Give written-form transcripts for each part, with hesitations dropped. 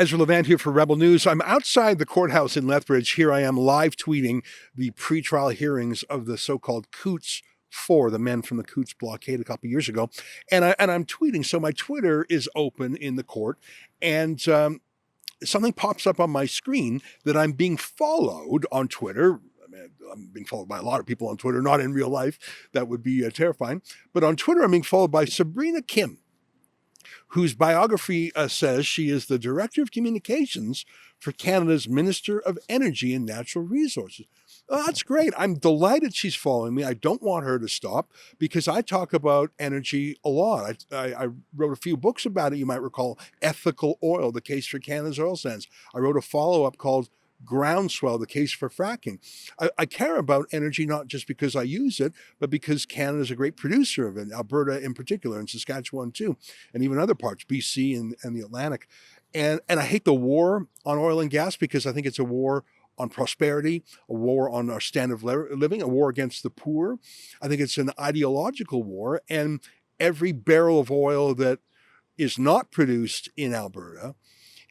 Ezra Levant here for Rebel News. I'm outside the courthouse in Lethbridge. Here I am live tweeting the pretrial hearings of the so-called Coots 4, the men from the Coots blockade a couple years ago. And I'm tweeting. So my Twitter is open in the court, and something pops up on my screen that I'm being followed on Twitter. I'm being followed by a lot of people on Twitter, not in real life. That would be terrifying. But on Twitter, I'm being followed by Sabrina Kim, whose biography says she is the Director of Communications for Canada's Minister of Energy and Natural Resources. Oh, that's great. I'm delighted she's following me. I don't want her to stop because I talk about energy a lot. I wrote a few books about it. You might recall Ethical Oil, the case for Canada's oil sands. I wrote a follow-up called Groundswell, the case for fracking. I care about energy not just because I use it, but because Canada is a great producer of it, Alberta in particular, and Saskatchewan too, and even other parts, BC and the Atlantic. And I hate the war on oil and gas because I think it's a war on prosperity, a war on our standard of living, a war against the poor. I think it's an ideological war, and every barrel of oil that is not produced in Alberta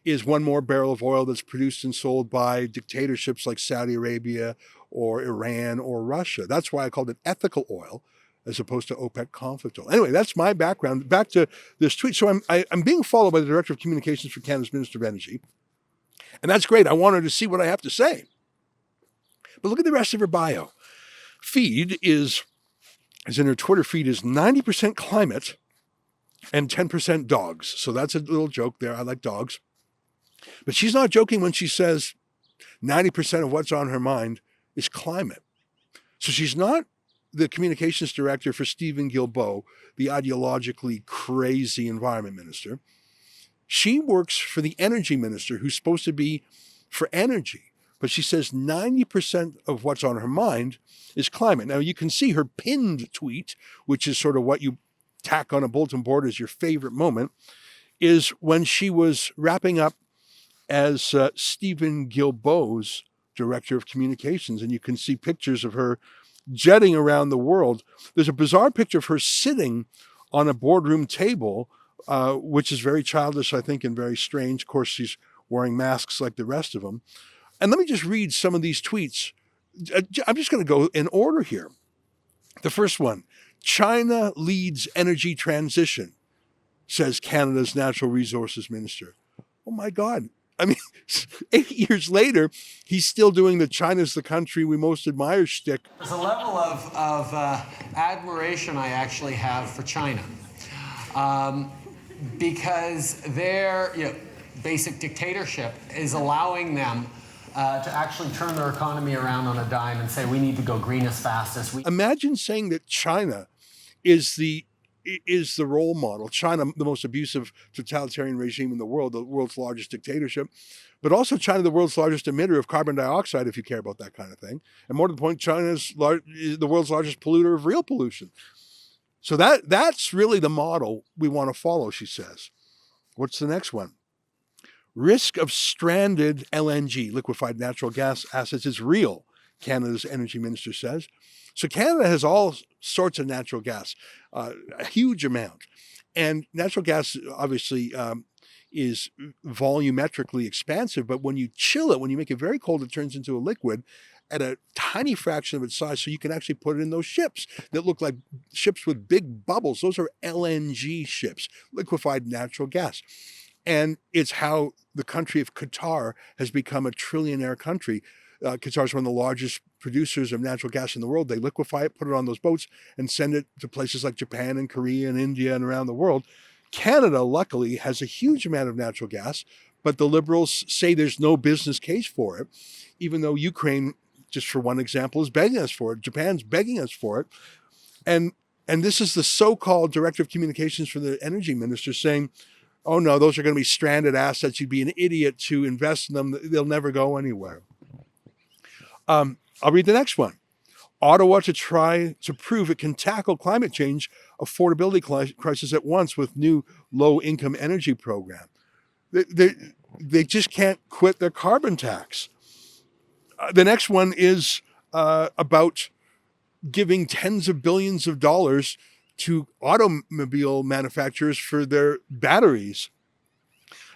is one more barrel of oil that's produced and sold by dictatorships like Saudi Arabia or Iran or Russia. That's why I called it ethical oil as opposed to OPEC conflict oil. Anyway, that's my background. Back to this tweet. So I'm being followed by the Director of Communications for Canada's Minister of Energy. And that's great. I want her to see what I have to say. But look at the rest of her bio. Feed is, as in her Twitter feed, is 90% climate and 10% dogs. So that's a little joke there. I like dogs. But she's not joking when she says 90% of what's on her mind is climate. So she's not the communications director for Stephen Guilbeault, the ideologically crazy environment minister. She works for the energy minister, who's supposed to be for energy. But she says 90% of what's on her mind is climate. Now, you can see her pinned tweet, which is sort of what you tack on a bulletin board as your favorite moment, is when she was wrapping up as Stephen Guilbeault's Director of Communications. And you can see pictures of her jetting around the world. There's a bizarre picture of her sitting on a boardroom table, which is very childish, I think, and very strange. Of course, she's wearing masks like the rest of them. And let me just read some of these tweets. I'm just going to go in order here. The first one, China leads energy transition, says Canada's Natural Resources Minister. Oh my God. I mean, 8 years later, he's still doing the China's the country we most admire shtick. There's a level of admiration I actually have for China because their basic dictatorship is allowing them to actually turn their economy around on a dime and say we need to go green as fast as we. Imagine saying that China is the role model. China, the most abusive totalitarian regime in the world's largest dictatorship, but also China, the world's largest emitter of carbon dioxide, if you care about that kind of thing. And more to the point, China's the world's largest polluter of real pollution. So that's really the model we want to follow, she says. What's the next one? Risk of stranded LNG, liquefied natural gas assets, is real, Canada's energy minister says. So Canada has all sorts of natural gas, a huge amount. And natural gas obviously is volumetrically expansive, but when you chill it, when you make it very cold, it turns into a liquid at a tiny fraction of its size. So you can actually put it in those ships that look like ships with big bubbles. Those are LNG ships, liquefied natural gas. And it's how the country of Qatar has become a trillionaire country. Qatar is one of the largest producers of natural gas in the world. They liquefy it, put it on those boats, and send it to places like Japan and Korea and India and around the world. Canada, luckily, has a huge amount of natural gas, but the Liberals say there's no business case for it, even though Ukraine, just for one example, is begging us for it. Japan's begging us for it. And this is the so-called Director of Communications for the Energy Minister saying, oh no, those are going to be stranded assets. You'd be an idiot to invest in them. They'll never go anywhere. I'll read the next one. Ottawa to try to prove it can tackle climate change affordability crisis at once with new low-income energy program. They just can't quit their carbon tax. The next one is about giving tens of billions of dollars to automobile manufacturers for their batteries.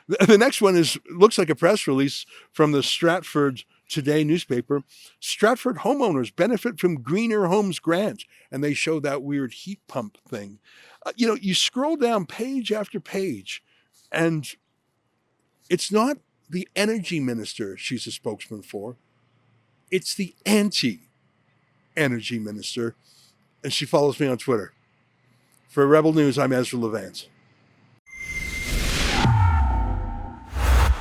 The next one looks like a press release from the Stratford Today newspaper. Stratford homeowners benefit from Greener Homes grant, and they show that weird heat pump thing. You scroll down page after page, and it's not the energy minister she's a spokesman for. It's the anti-energy minister, and she follows me on Twitter. For Rebel News, I'm Ezra Levant.